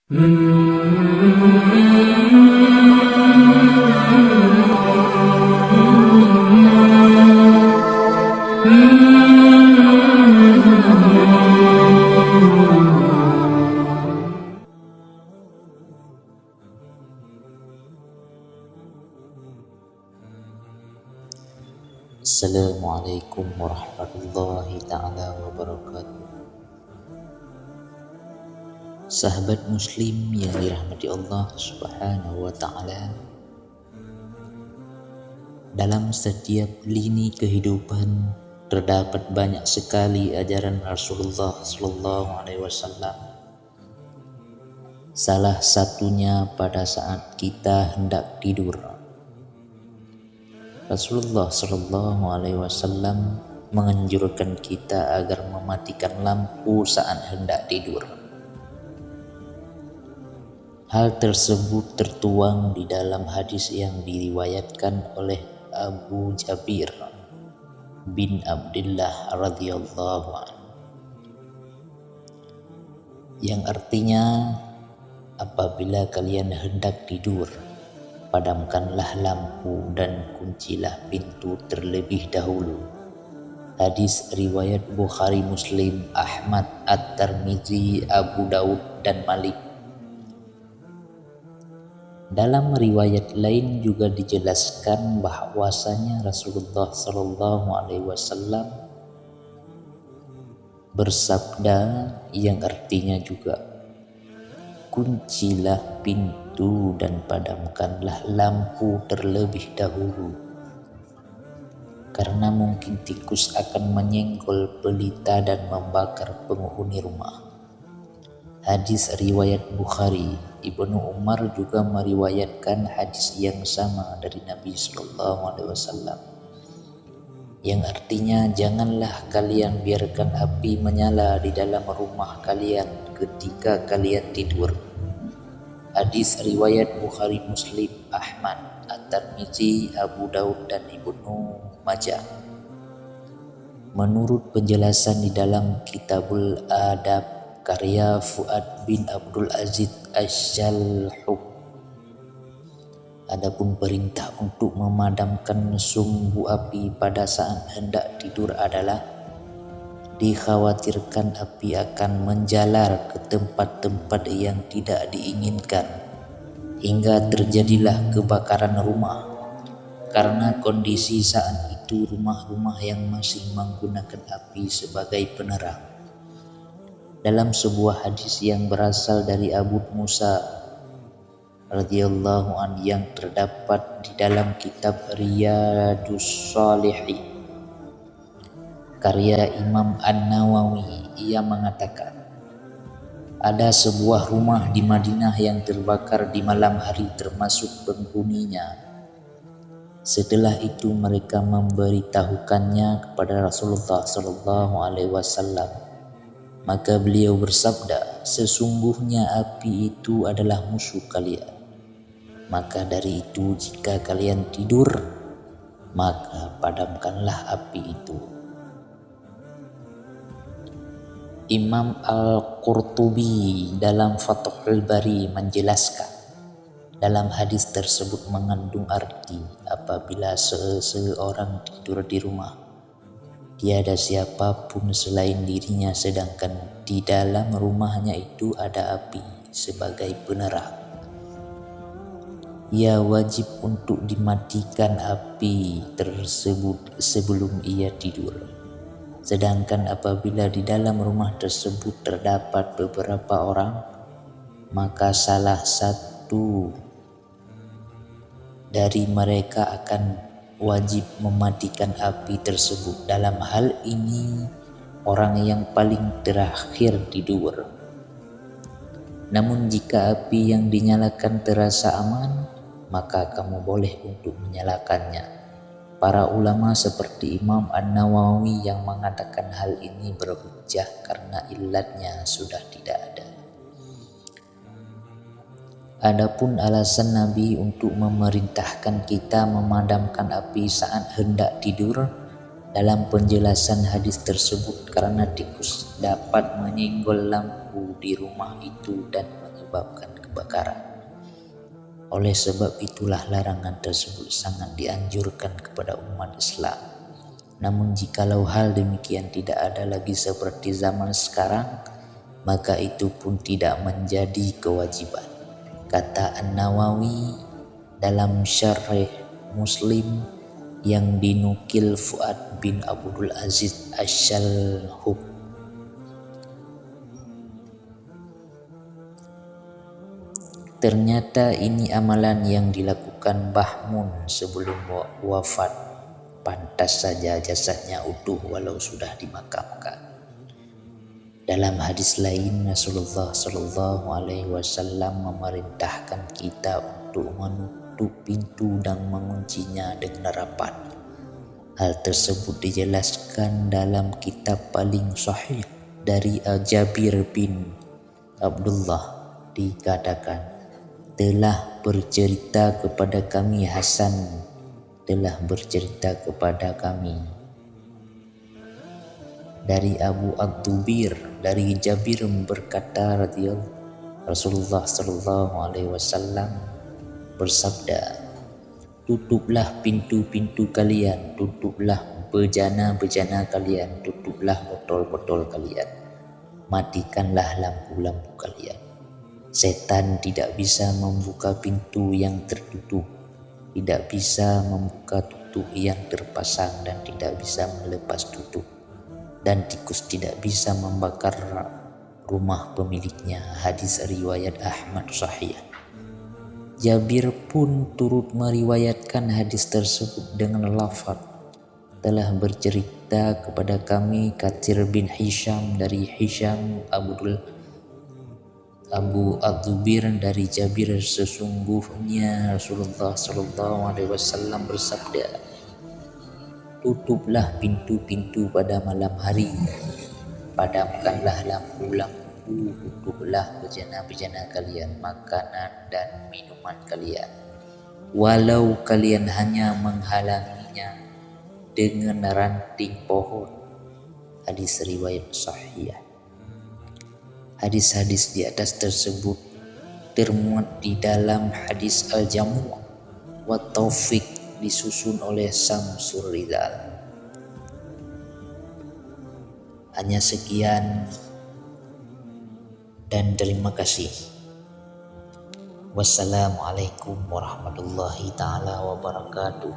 Assalamualaikum warahmatullahi ta'ala wabarakatuh. Sahabat muslim yang dirahmati Allah subhanahu wa ta'ala, dalam setiap lini kehidupan terdapat banyak sekali ajaran Rasulullah sallallahu alaihi wasallam. Salah satunya pada saat kita hendak tidur. Rasulullah sallallahu alaihi wasallam menganjurkan kita agar mematikan lampu saat hendak tidur. Hal tersebut tertuang di dalam hadis yang diriwayatkan oleh Abu Jabir bin Abdullah radhiyallahu anhu, yang artinya, apabila kalian hendak tidur, padamkanlah lampu dan kuncilah pintu terlebih dahulu. Hadis riwayat Bukhari, Muslim, Ahmad, At-Tirmidzi, Abu Daud, dan Malik. Dalam riwayat lain juga dijelaskan bahwasanya Rasulullah sallallahu alaihi wasallam bersabda, yang artinya juga, kuncilah pintu dan padamkanlah lampu terlebih dahulu, karena mungkin tikus akan menyenggol pelita dan membakar penghuni rumah. Hadis riwayat Bukhari. Ibnu Umar juga meriwayatkan hadis yang sama dari Nabi sallallahu alaihi wasallam, yang artinya, janganlah kalian biarkan api menyala di dalam rumah kalian ketika kalian tidur. Hadis riwayat Bukhari, Muslim, Ahmad, At-Tirmidzi, Abu Daud, dan Ibnu Majah. Menurut penjelasan di dalam Kitabul Adab karya Fuad bin Abdul Aziz Asy-Syalhub, adapun perintah untuk memadamkan sumbu api pada saat hendak tidur adalah dikhawatirkan api akan menjalar ke tempat-tempat yang tidak diinginkan hingga terjadilah kebakaran rumah. Karena kondisi saat itu rumah-rumah yang masih menggunakan api sebagai penerang. Dalam sebuah hadis yang berasal dari Abu Musa radhiyallahu anhu yang terdapat di dalam kitab Riyadhus Shalihin karya Imam An-Nawawi, ia mengatakan, ada sebuah rumah di Madinah yang terbakar di malam hari termasuk penghuninya. Setelah itu mereka memberitahukannya kepada Rasulullah sallallahu alaihi wasallam. Maka beliau bersabda, sesungguhnya api itu adalah musuh kalian. Maka dari itu jika kalian tidur, maka padamkanlah api itu. Imam Al-Qurtubi dalam Fathul Bari menjelaskan, dalam hadis tersebut mengandung arti apabila seseorang tidur di rumah, tiada siapapun selain dirinya, sedangkan di dalam rumahnya itu ada api sebagai penerang. Ia wajib untuk dimatikan api tersebut sebelum ia tidur. Sedangkan apabila di dalam rumah tersebut terdapat beberapa orang, maka salah satu dari mereka akan wajib mematikan api tersebut. Dalam hal ini orang yang paling terakhir tidur. Namun jika api yang dinyalakan terasa aman, maka kamu boleh untuk menyalakannya. Para ulama seperti Imam An-Nawawi yang mengatakan hal ini berhujjah karena illatnya sudah tidak ada. Adapun alasan Nabi untuk memerintahkan kita memadamkan api saat hendak tidur, dalam penjelasan hadis tersebut, karena tikus dapat menyenggol lampu di rumah itu dan menyebabkan kebakaran. Oleh sebab itulah larangan tersebut sangat dianjurkan kepada umat Islam. Namun jikalau hal demikian tidak ada lagi seperti zaman sekarang, maka itu pun tidak menjadi kewajiban. Kata An-Nawawi dalam Syarh Muslim yang dinukil Fuad bin Abdul Aziz Asy-Syalhub. Ternyata ini amalan yang dilakukan Mbah Mun sebelum wafat. Pantas saja jasadnya utuh walau sudah dimakamkan. Dalam hadis lain, Rasulullah Shallallahu Alaihi Wasallam memerintahkan kita untuk menutup pintu dan menguncinya dengan rapat. Hal tersebut dijelaskan dalam kitab paling sahih dari Jabir bin Abdullah. Dikatakan, telah bercerita kepada kami Hasan, telah bercerita kepada kami dari Abu Ad-Dubir, dari Jabir berkata Rasulullah Sallallahu Alaihi Wasallam bersabda, tutuplah pintu-pintu kalian, tutuplah bejana-bejana kalian, tutuplah botol-botol kalian, matikanlah lampu-lampu kalian. Setan tidak bisa membuka pintu yang tertutup, tidak bisa membuka tutup yang terpasang, dan tidak bisa melepas tutup. Dan tikus tidak bisa membakar rumah pemiliknya. Hadis riwayat Ahmad Sahih. Jabir pun turut meriwayatkan hadis tersebut dengan lafaz, telah bercerita kepada kami Katsir bin Hisham dari Hisham Abu Ad-Dubir dari Jabir, sesungguhnya Rasulullah Sallallahu Alaihi Wasallam bersabda, tutuplah pintu-pintu pada malam hari, padamkanlah lampu-lampu, tutuplah bejana-bejana kalian, makanan dan minuman kalian, walau kalian hanya menghalanginya dengan ranting pohon. Hadis riwayat Sahih. Hadis-hadis di atas tersebut termuat di dalam hadis Al-Jamu' wa Taufiq disusun oleh Samsur Rizal. Hanya sekian dan terima kasih. Wassalamualaikum warahmatullahi taala wabarakatuh.